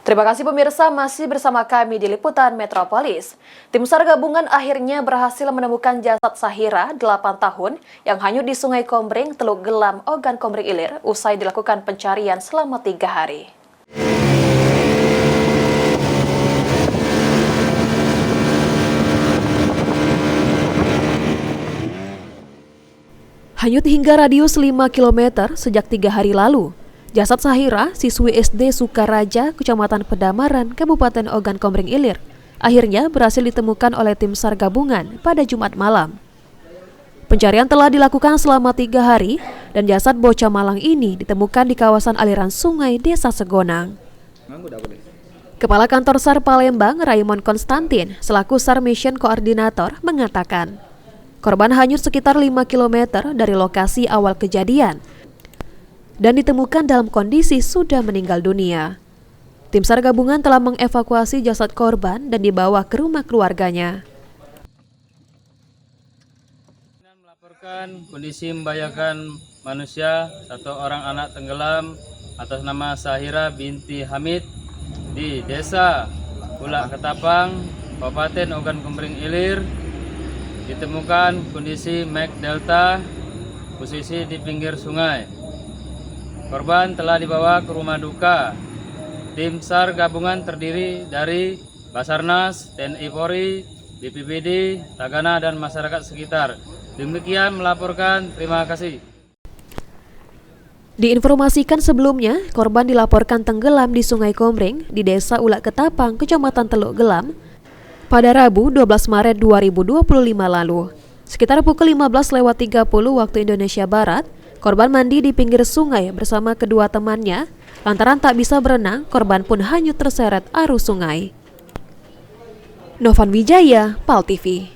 Terima kasih pemirsa, masih bersama kami di Liputan Metropolis. Tim SAR gabungan akhirnya berhasil menemukan jasad Sahira, 8 tahun, yang hanyut di Sungai Kombreng, Teluk Gelam, Ogan Kombreng Ilir, usai dilakukan pencarian selama 3 hari. Hanyut hingga radius 5 km sejak 3 hari lalu. Jasad Sahira, siswi SD Sukaraja, Kecamatan Pedamaran, Kabupaten Ogan Kombreng Ilir, akhirnya berhasil ditemukan oleh tim SAR gabungan pada Jumat malam. Pencarian telah dilakukan selama 3 hari dan jasad bocah malang ini ditemukan di kawasan aliran sungai Desa Segonang. Kepala Kantor SAR Palembang, Raymond Konstantin, selaku SAR Mission Koordinator, mengatakan, korban hanyut sekitar 5 km dari lokasi awal kejadian dan ditemukan dalam kondisi sudah meninggal dunia. Tim SAR gabungan telah mengevakuasi jasad korban dan dibawa ke rumah keluarganya. Melaporkan kondisi membahayakan manusia, 1 orang anak tenggelam atas nama Sahira binti Hamid di Desa Ulak Ketapang, Kabupaten Ogan Kombreng Ilir. Ditemukan kondisi Mac Delta, posisi di pinggir sungai. Korban telah dibawa ke rumah duka. Tim SAR gabungan terdiri dari Basarnas, TNI Polri, BPBD, Tagana, dan masyarakat sekitar. Demikian melaporkan, terima kasih. Diinformasikan sebelumnya, korban dilaporkan tenggelam di Sungai Kombreng di Desa Ulak Ketapang, Kecamatan Teluk Gelam, pada Rabu 12 Maret 2025 lalu. Sekitar pukul 15.30 waktu Indonesia Barat, korban mandi di pinggir sungai bersama kedua temannya. Lantaran tak bisa berenang, korban pun hanyut terseret arus sungai. Novan Wijaya, PAL TV.